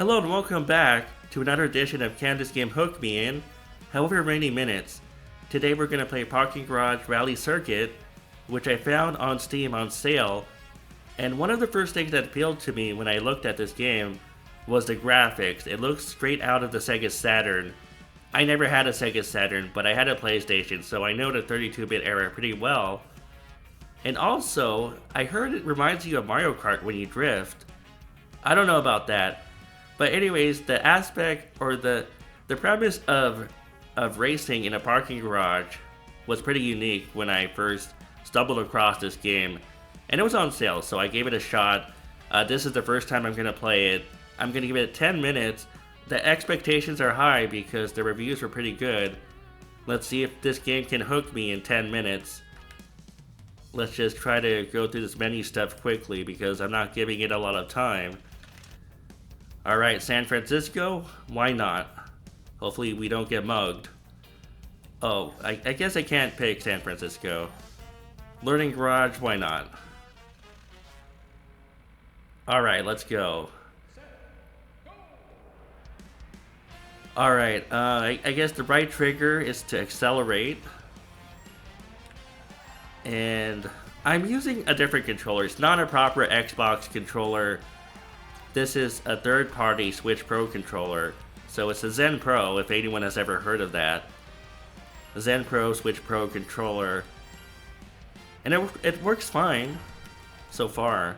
Hello and welcome back to another edition of Can This Game Hook Me In? However many minutes. Today we're going to play Parking Garage Rally Circuit, which I found on Steam on sale. And one of the first things that appealed to me when I looked at this game was the graphics. It looks straight out of the Sega Saturn. I never had a Sega Saturn, but I had a PlayStation, so I know the 32-bit era pretty well. And also, I heard it reminds you of Mario Kart when you drift. I don't know about that. But anyways, the aspect or the premise of racing in a parking garage was pretty unique when I first stumbled across this game. And it was on sale, so I gave it a shot. This is the first time I'm going to play it. I'm going to give it 10 minutes. The expectations are high because the reviews were pretty good. Let's see if this game can hook me in 10 minutes. Let's just try to go through this menu stuff quickly because I'm not giving it a lot of time. Alright, San Francisco? Why not? Hopefully we don't get mugged. Oh, I guess I can't pick San Francisco. Learning Garage? Why not? Alright, let's go. Alright, I guess the right trigger is to accelerate. And I'm using a different controller. It's not a proper Xbox controller. This is a third-party Switch Pro controller. So it's a Zen Pro, if anyone has ever heard of that. A Zen Pro Switch Pro controller. And it works fine so far.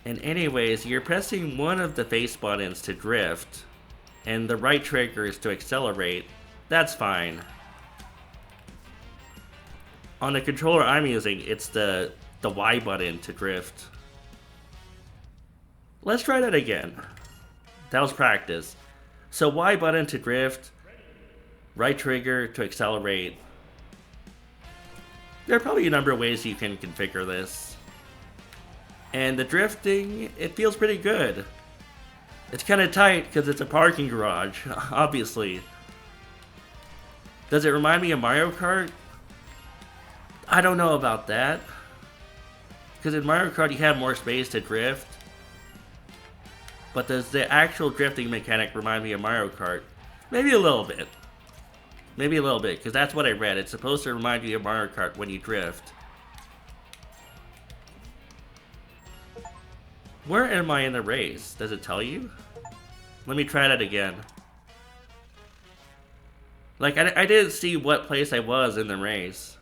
And anyways, you're pressing one of the face buttons to drift, and the right trigger is to accelerate. That's fine. On the controller I'm using, it's the Y button to drift. Let's try that again. That was practice. So Y button to drift, right trigger to accelerate. There are probably a number of ways you can configure this. And the drifting, it feels pretty good. It's kind of tight because it's a parking garage, obviously. Does it remind me of Mario Kart? I don't know about that. Because in Mario Kart you have more space to drift. But does the actual drifting mechanic remind me of Mario Kart? Maybe a little bit. Maybe a little bit, because that's what I read. It's supposed to remind you of Mario Kart when you drift. Where am I in the race? Does it tell you? Let me try that again. Like, I didn't see what place I was in the race.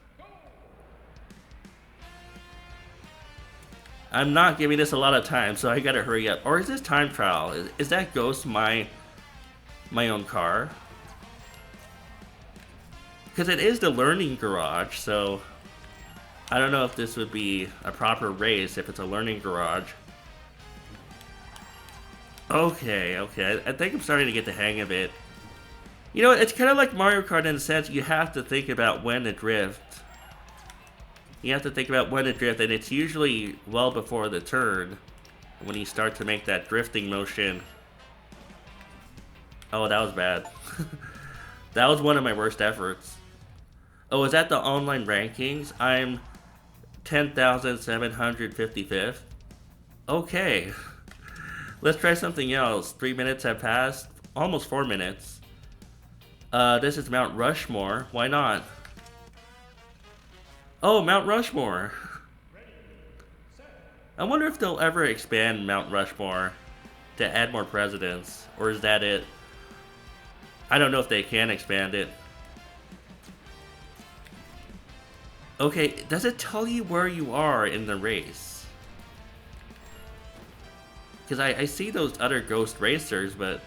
I'm not giving this a lot of time, so I gotta hurry up. Or is this time trial? Is that Ghost my own car? Because it is the learning garage, so I don't know if this would be a proper race if it's a learning garage. Okay, I think I'm starting to get the hang of it. You know, it's kind of like Mario Kart in the sense you have to think about when to drift. You have to think about when to drift, and it's usually well before the turn when you start to make that drifting motion. Oh, that was bad. That was one of my worst efforts. Oh, is that the online rankings? I'm 10,755th. Okay. Let's try something else. 3 minutes have passed. Almost 4 minutes. This is Mount Rushmore. Why not? Oh, Mount Rushmore. I wonder if they'll ever expand Mount Rushmore to add more presidents. Or is that it? I don't know if they can expand it. Okay, does it tell you where you are in the race? Because I see those other ghost racers, but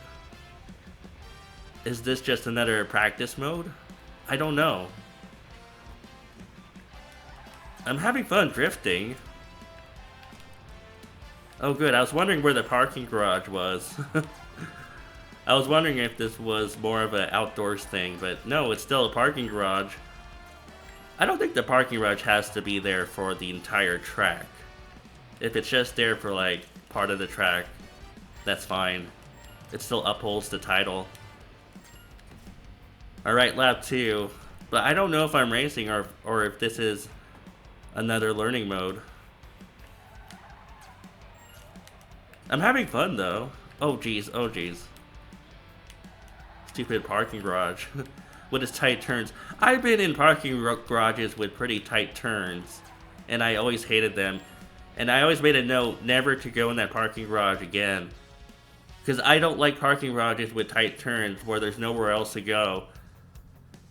is this just another practice mode? I don't know. I'm having fun drifting. Oh good, I was wondering where the parking garage was. I was wondering if this was more of an outdoors thing, but no, it's still a parking garage. I don't think the parking garage has to be there for the entire track. If it's just there for like part of the track, that's fine. It still upholds the title. Alright, lap 2. But I don't know if I'm racing or if this is another learning mode. I'm having fun though. Oh geez, oh geez. Stupid parking garage with its tight turns. I've been in parking garages with pretty tight turns, and I always hated them. And I always made a note never to go in that parking garage again. Because I don't like parking garages with tight turns where there's nowhere else to go.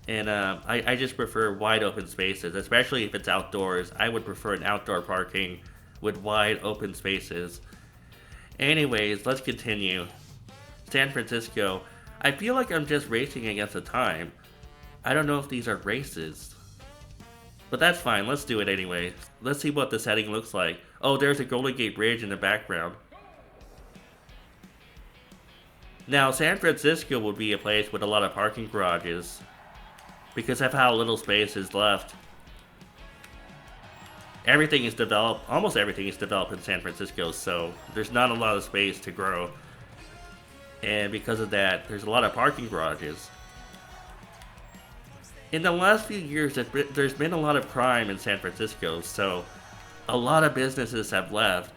And I just prefer wide open spaces, especially if it's outdoors. I would prefer an outdoor parking with wide open spaces. Anyways, let's continue. San Francisco. I feel like I'm just racing against the time. I don't know if these are races. But that's fine, let's do it anyway. Let's see what the setting looks like. Oh, there's a Golden Gate Bridge in the background. Now, San Francisco would be a place with a lot of parking garages because of how little space is left. Everything is developed, almost everything is developed in San Francisco, so there's not a lot of space to grow. And because of that, there's a lot of parking garages. In the last few years, there's been a lot of crime in San Francisco, so a lot of businesses have left.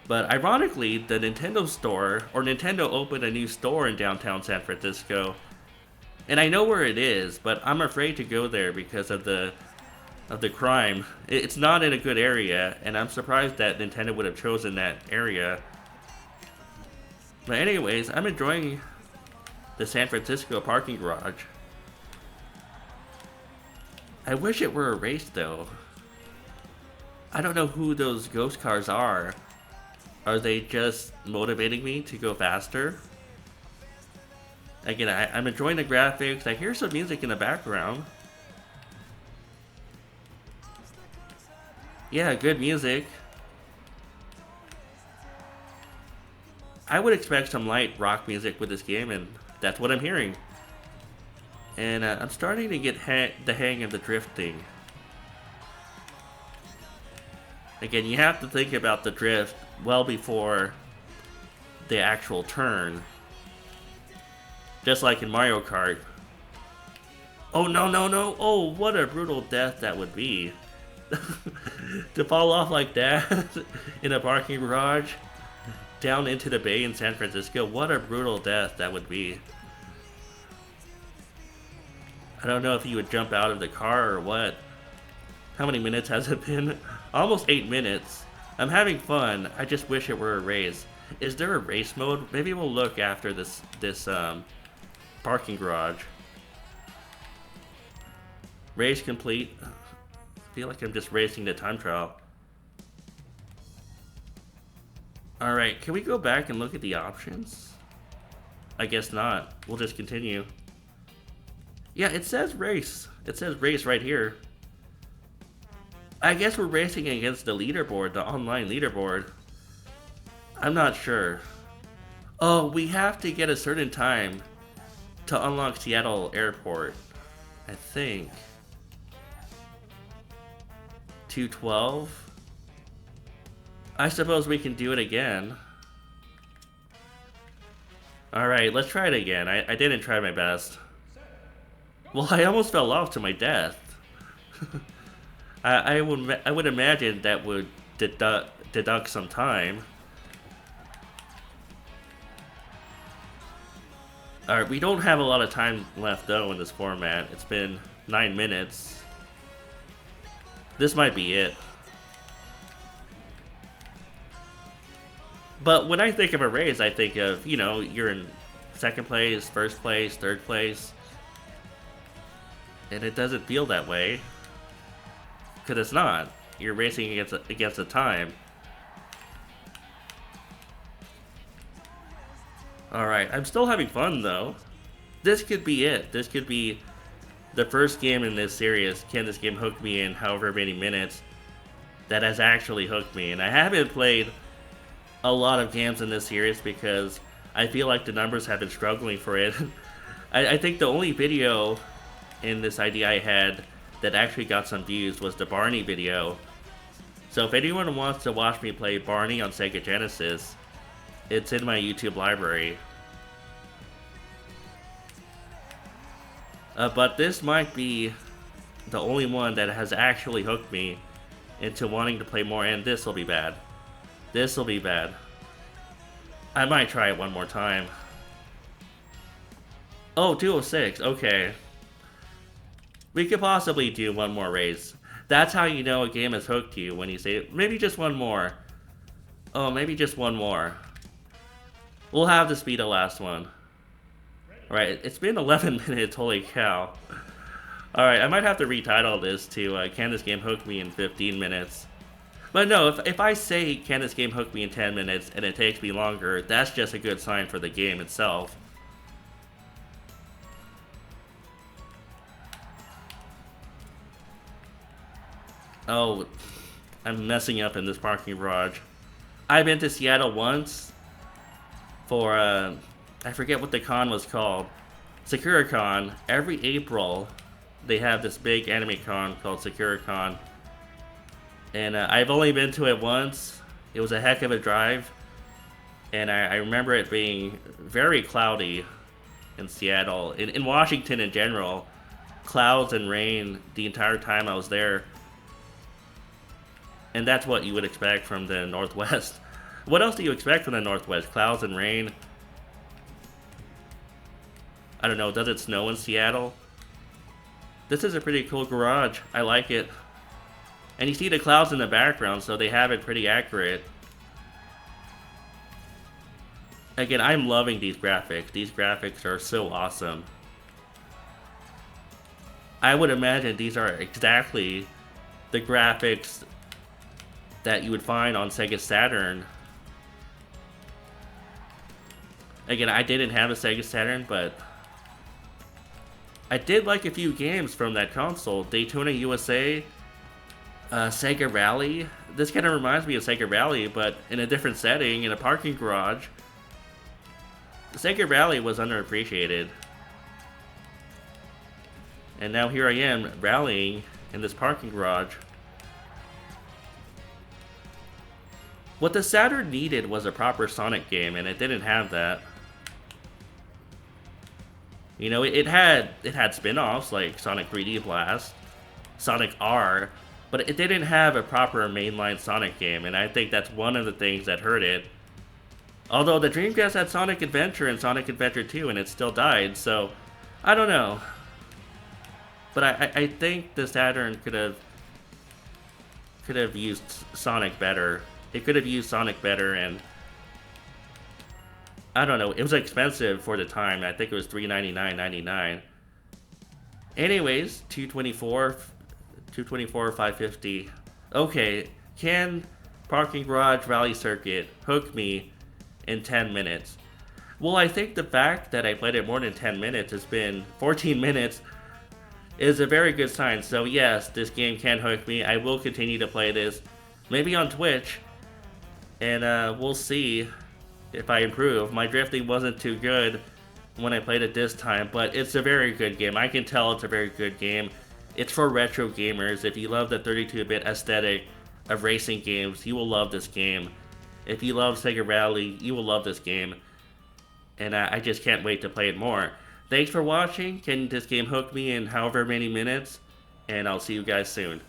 But ironically, the Nintendo store, or Nintendo opened a new store in downtown San Francisco. And I know where it is, but I'm afraid to go there because of the crime. It's not in a good area, and I'm surprised that Nintendo would have chosen that area. But anyways, I'm enjoying the San Francisco parking garage. I wish it were a race though. I don't know who those ghost cars are. Are they just motivating me to go faster? Again, I'm enjoying the graphics. I hear some music in the background. Yeah, good music. I would expect some light rock music with this game, and that's what I'm hearing. And I'm starting to get the hang of the drifting. Again, you have to think about the drift well before the actual turn. Just like in Mario Kart. Oh, no, no, no. Oh, what a brutal death that would be. To fall off like that in a parking garage down into the bay in San Francisco. What a brutal death that would be. I don't know if you would jump out of the car or what. How many minutes has it been? Almost 8 minutes. I'm having fun. I just wish it were a race. Is there a race mode? Maybe we'll look after this parking garage. Race complete. I feel like I'm just racing the time trial. Alright, can we go back and look at the options? I guess not. We'll just continue. Yeah, it says race. It says race right here. I guess we're racing against the leaderboard, the online leaderboard. I'm not sure. Oh, we have to get a certain time to unlock Seattle Airport. I think. 2:12? I suppose we can do it again. Alright, let's try it again. I didn't try my best. Well, I almost fell off to my death. I would imagine that would deduct some time. Alright, we don't have a lot of time left though in this format. It's been 9 minutes. This might be it. But when I think of a race, I think of, you know, you're in second place, first place, third place. And it doesn't feel that way. Because it's not. You're racing against the time. Alright, I'm still having fun though. This could be it. This could be the first game in this series. Can this game hook me in however many minutes? That has actually hooked me. And I haven't played a lot of games in this series because I feel like the numbers have been struggling for it. I think the only video in this ID I had that actually got some views was the Barney video. So if anyone wants to watch me play Barney on Sega Genesis, it's in my YouTube library. But this might be the only one that has actually hooked me into wanting to play more, and this will be bad. This will be bad. I might try it one more time. Oh, 206, okay. We could possibly do one more race. That's how you know a game has hooked you, when you say, maybe just one more. Oh, maybe just one more. We'll have this be the last one. Alright, it's been 11 minutes, holy cow. Alright, I might have to retitle this to Can This Game Hook Me in 15 minutes. But no, if I say Can This Game Hook Me in 10 minutes and it takes me longer, that's just a good sign for the game itself. Oh, I'm messing up in this parking garage. I've been to Seattle once for, I forget what the con was called. SakuraCon. Every April, they have this big anime con called SakuraCon. And I've only been to it once. It was a heck of a drive. And I remember it being very cloudy in Seattle. In Washington in general, clouds and rain the entire time I was there. And that's what you would expect from the Northwest. What else do you expect from the Northwest? Clouds and rain? I don't know, does it snow in Seattle? This is a pretty cool garage. I like it. And you see the clouds in the background, so they have it pretty accurate. Again, I'm loving these graphics. These graphics are so awesome. I would imagine these are exactly the graphics that you would find on Sega Saturn. Again, I didn't have a Sega Saturn, but I did like a few games from that console. Daytona USA, Sega Rally. This kind of reminds me of Sega Rally, but in a different setting, in a parking garage. Sega Rally was underappreciated. And now here I am, rallying in this parking garage. What the Saturn needed was a proper Sonic game, and it didn't have that. You know, it had spin-offs like Sonic 3D Blast, Sonic R, but it didn't have a proper mainline Sonic game, and I think that's one of the things that hurt it. Although the Dreamcast had Sonic Adventure and Sonic Adventure 2, and it still died, so I don't know. But I think the Saturn could have used Sonic better. It could have used Sonic better, and I don't know, it was expensive for the time. I think it was $399.99. Anyways, 224, 550. Okay, can Parking Garage Rally Circuit hook me in 10 minutes? Well, I think the fact that I played it more than 10 minutes, has been 14 minutes, is a very good sign. So yes, this game can hook me. I will continue to play this, maybe on Twitch, and we'll see if I improve. My drifting wasn't too good when I played it this time, but it's a very good game. I can tell it's a very good game. It's for retro gamers. If you love the 32-bit aesthetic of racing games, you will love this game. If you love Sega Rally, you will love this game. And I just can't wait to play it more. Thanks for watching. Can this game hook me in however many minutes? And I'll see you guys soon.